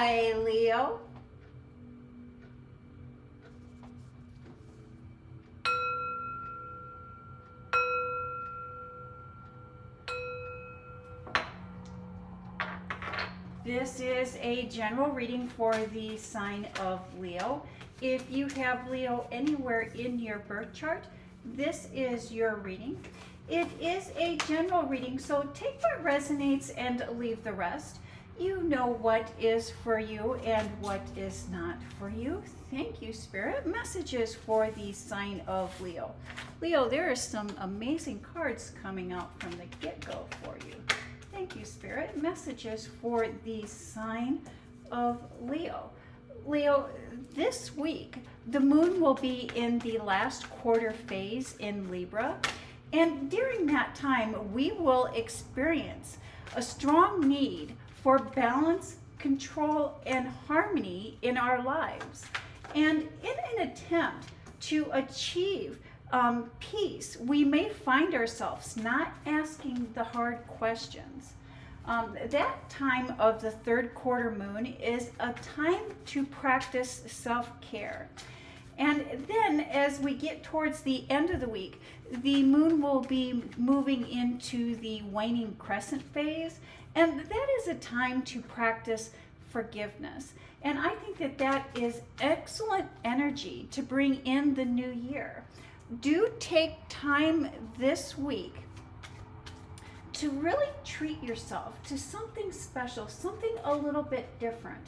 Hi, Leo. This is a general reading for the sign of Leo. If you have Leo anywhere in your birth chart, this is your reading. It is a general reading, so take what resonates and leave the rest. You know what is for you and what is not for you. Thank you, Spirit. Messages for the sign of Leo. Leo, there are some amazing cards coming out from the get-go for you. Thank you, Spirit. Messages for the sign of Leo. Leo, this week, the moon will be in the last quarter phase in Libra. And during that time, we will experience a strong need for balance, control, and harmony in our lives. And in an attempt to achieve peace, we may find ourselves not asking the hard questions. That time of the third quarter moon is a time to practice self-care. And then as we get towards the end of the week, the moon will be moving into the waning crescent phase, and that is a time to practice forgiveness. And I think that that is excellent energy to bring in the new year. Do take time this week to really treat yourself to something special, something a little bit different.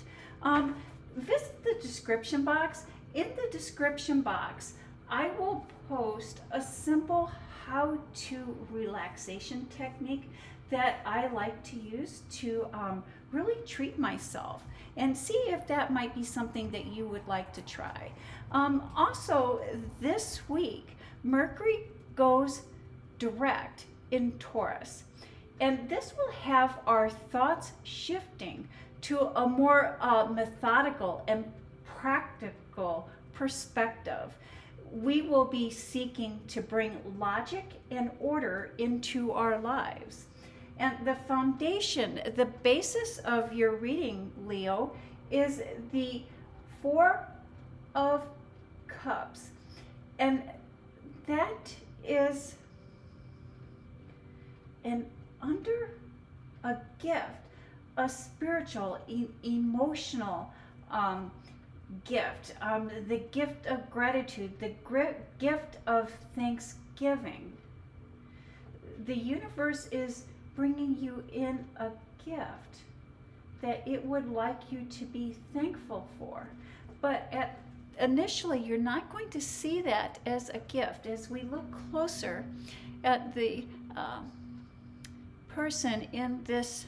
Visit the description box. In the description box, I will post a simple how-to relaxation technique that I like to use to really treat myself, and see if that might be something that you would like to try. Also, this week, Mercury goes direct in Taurus, and this will have our thoughts shifting to a more methodical and practical perspective. We will be seeking to bring logic and order into our lives. And the foundation, the basis of your reading, Leo, is the Four of Cups. And that is under a gift, a spiritual, emotional gift, the gift of gratitude, the gift of thanksgiving. The universe is bringing you in a gift that it would like you to be thankful for. But initially, you're not going to see that as a gift. As we look closer at the person in this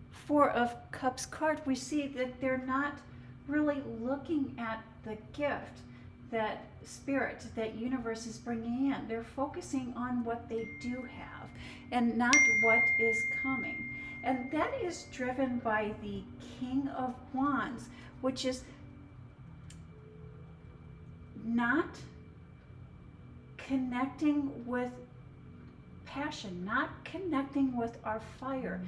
Four of Cups card, we see that they're not really looking at the gift that spirit, that universe is bringing in. They're focusing on what they do have and not what is coming. And that is driven by the King of Wands, which is not connecting with passion, not connecting with our fire.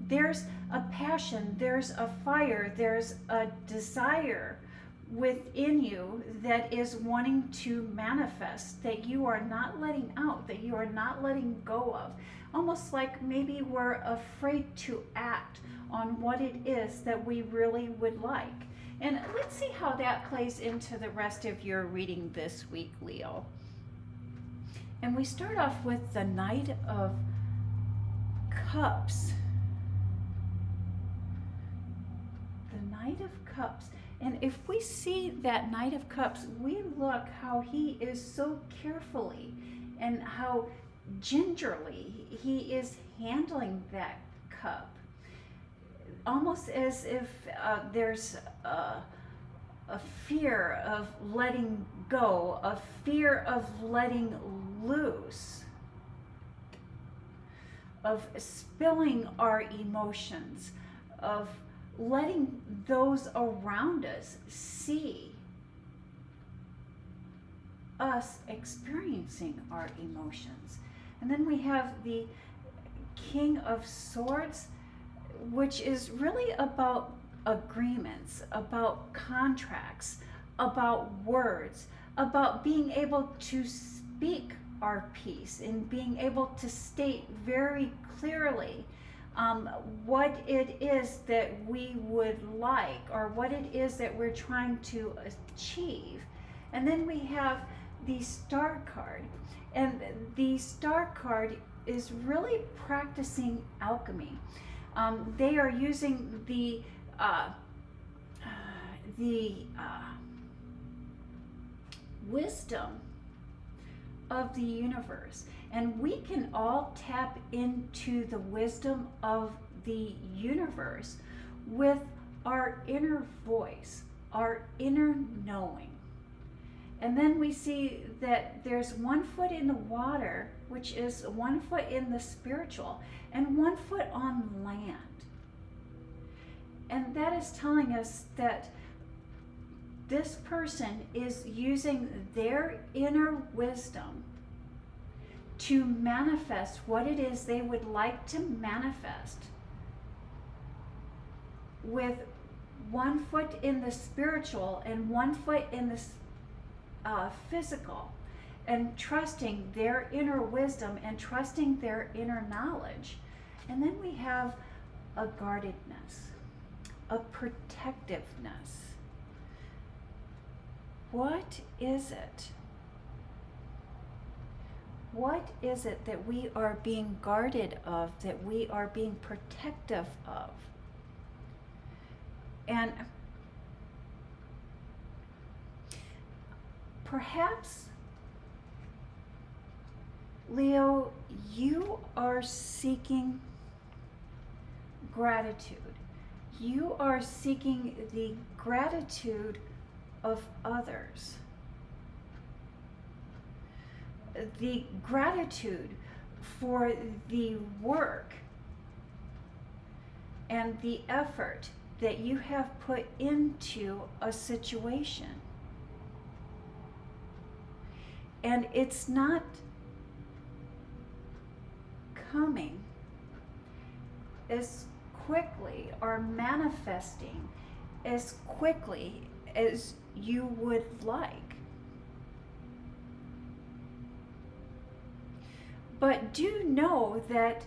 There's a passion, there's a fire, there's a desire within you that is wanting to manifest, that you are not letting out, that you are not letting go of. Almost like maybe we're afraid to act on what it is that we really would like. And let's see how that plays into the rest of your reading this week, Leo. And we start off with the Knight of Cups. The Knight of Cups. And if we see that Knight of Cups, we look how he is so carefully and how gingerly he is handling that cup. Almost as if there's a fear of letting go, a fear of letting loose, of spilling our emotions, of letting those around us see us experiencing our emotions. And then we have the King of Swords, which is really about agreements, about contracts, about words, about being able to speak our piece and being able to state very clearly what it is that we would like or what it is that we're trying to achieve. And then we have the star card. And the star card is really practicing alchemy. They are using the wisdom of the universe, and we can all tap into the wisdom of the universe with our inner voice, our inner knowing. And then we see that there's 1 foot in the water, which is 1 foot in the spiritual, and 1 foot on land. And that is telling us that this person is using their inner wisdom to manifest what it is they would like to manifest with 1 foot in the spiritual and 1 foot in the physical, and trusting their inner wisdom and trusting their inner knowledge. And then we have a guardedness, a protectiveness. What is it? What is it that we are being guarded of, that we are being protective of? And perhaps, Leo, you are seeking gratitude. You are seeking the gratitude of others. The gratitude for the work and the effort that you have put into a situation. And it's not coming as quickly or manifesting as quickly as you would like. But do know that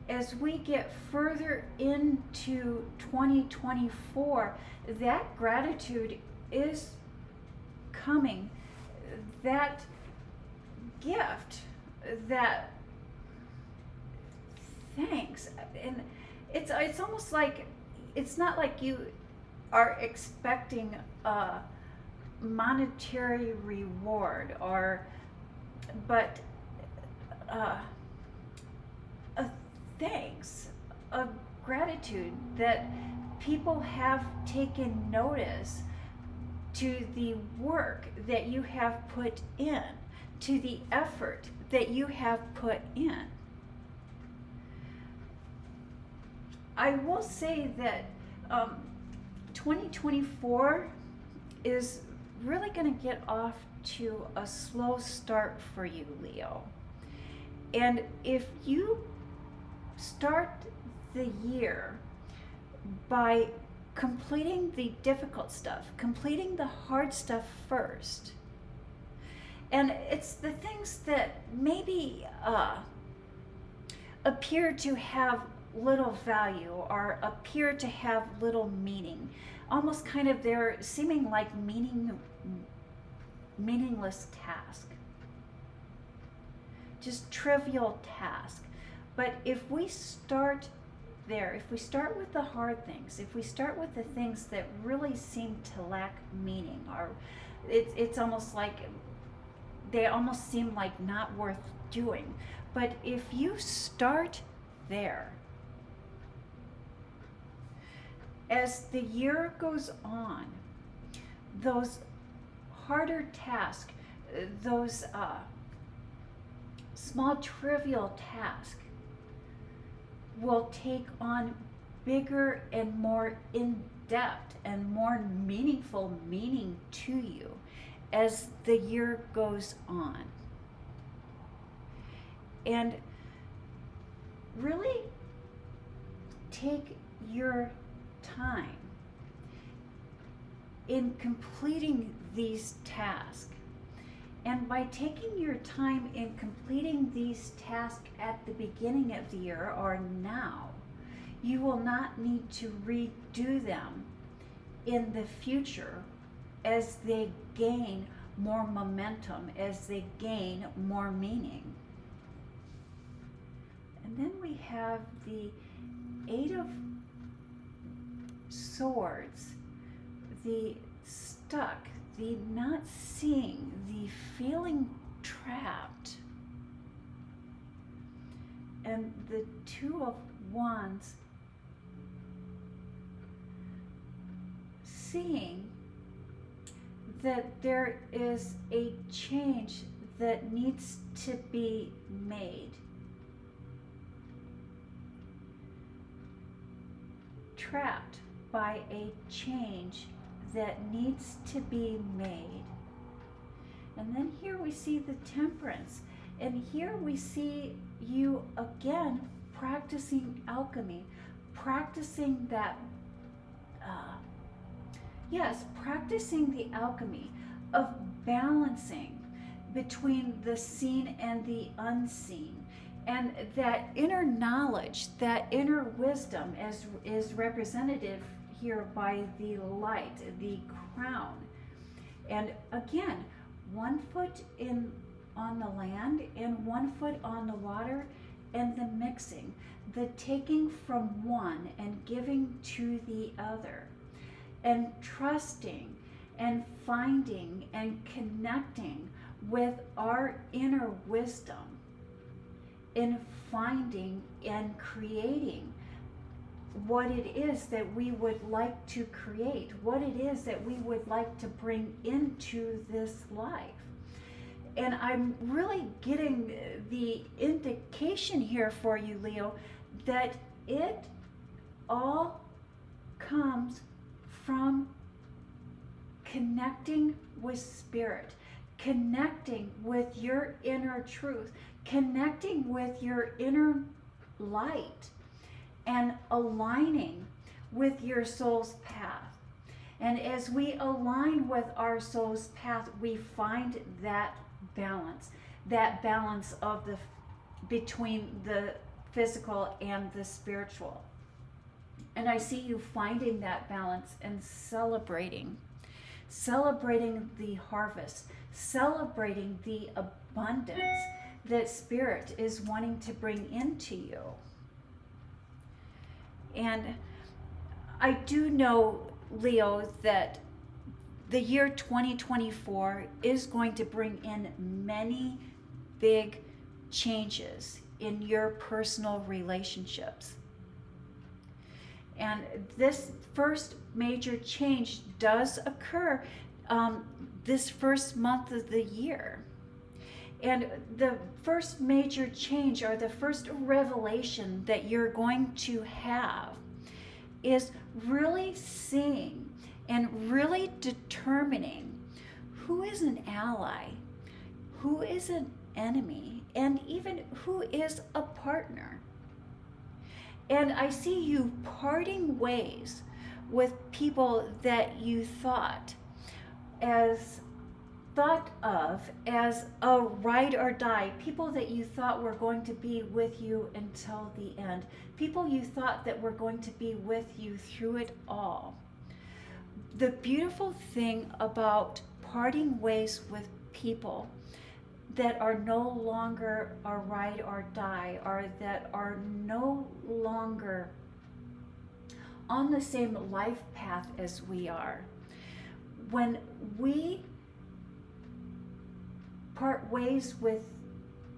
as we get further into 2024, that gratitude is coming. That gift, that thanks. And it's almost like, it's not like you are expecting a monetary reward but a thanks, a gratitude that people have taken notice to the work that you have put in, to the effort that you have put in. I will say that 2024 is really going to get off to a slow start for you, Leo. And if you start the year by completing the difficult stuff, completing the hard stuff first, and it's the things that maybe appear to have little value or appear to have little meaning, almost kind of they're seeming like meaningless task, just trivial task. But if we start there, if we start with the hard things, if we start with the things that really seem to lack meaning, or it's almost like they almost seem like not worth doing, but if you start there, as the year goes on, those harder tasks, those small trivial tasks will take on bigger and more in-depth and more meaningful meaning to you as the year goes on. And really take your time in completing these tasks. And by taking your time in completing these tasks at the beginning of the year or now, you will not need to redo them in the future as they gain more momentum, as they gain more meaning. And then we have the Eight of Swords, the stuck, the not seeing, the feeling trapped. And the Two of Wands, seeing that there is a change that needs to be made. Trapped by a change that needs to be made. And then here we see the Temperance. And here we see you again practicing alchemy, practicing that, practicing the alchemy of balancing between the seen and the unseen. And that inner knowledge, that inner wisdom is represented here by the light, the crown. And again, 1 foot on the land and 1 foot on the water, and the mixing, the taking from one and giving to the other, and trusting and finding and connecting with our inner wisdom in finding and creating what it is that we would like to create, what it is that we would like to bring into this life. And I'm really getting the indication here for you, Leo, that it all comes from connecting with spirit, connecting with your inner truth, connecting with your inner light, and aligning with your soul's path. And as we align with our soul's path, we find that balance of between the physical and the spiritual. And I see you finding that balance and celebrating the harvest, celebrating the abundance that Spirit is wanting to bring into you. And I do know, Leo, that the year 2024 is going to bring in many big changes in your personal relationships. And this first major change does occur this first month of the year. And the first major change, or the first revelation that you're going to have, is really seeing and really determining who is an ally, who is an enemy, and even who is a partner. And I see you parting ways with people that you thought of as a ride or die, people that you thought were going to be with you until the end, people you thought that were going to be with you through it all. The beautiful thing about parting ways with people that are no longer a ride or die, or that are no longer on the same life path as we are, when we part ways with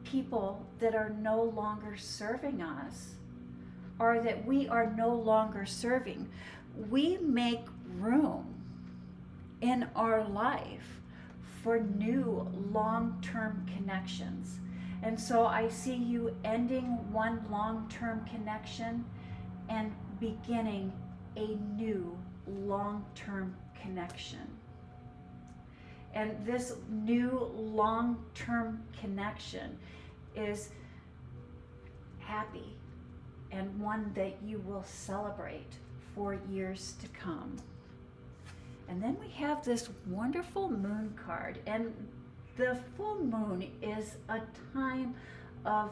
people that are no longer serving us, or that we are no longer serving, we make room in our life for new long-term connections. And so I see you ending one long-term connection and beginning a new long-term connection. And this new long-term connection is happy, and one that you will celebrate for years to come. And then we have this wonderful moon card. And the full moon is a time of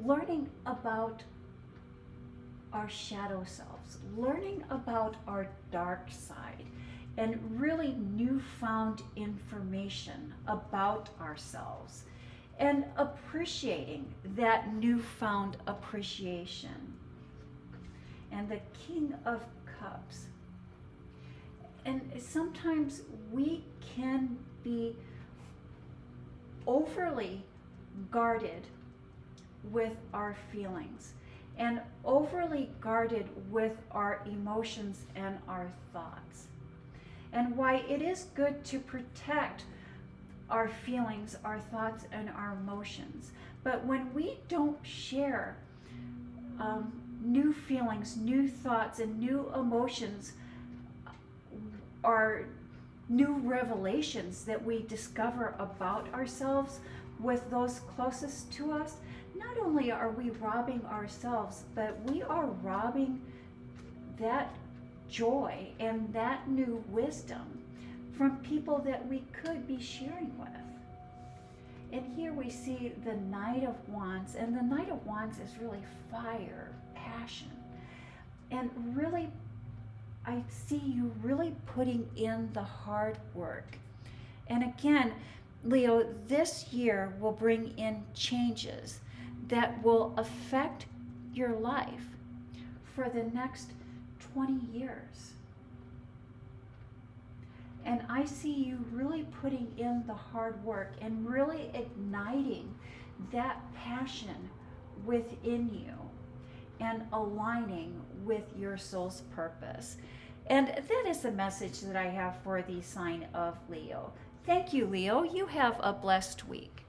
learning about our shadow selves, learning about our dark side, and really newfound information about ourselves, and appreciating that newfound appreciation. And the King of Cups. And sometimes we can be overly guarded with our feelings and overly guarded with our emotions and our thoughts. And why it is good to protect our feelings, our thoughts, and our emotions. But when we don't share new feelings, new thoughts, and new emotions, or new revelations that we discover about ourselves with those closest to us, not only are we robbing ourselves, but we are robbing that joy and that new wisdom from people that we could be sharing with. And here we see the Knight of Wands, and the Knight of Wands is really fire, passion. And really, I see you really putting in the hard work. And again, Leo, this year will bring in changes that will affect your life for the next 20 years. And I see you really putting in the hard work and really igniting that passion within you and aligning with your soul's purpose. And that is the message that I have for the sign of Leo. Thank you, Leo. You have a blessed week.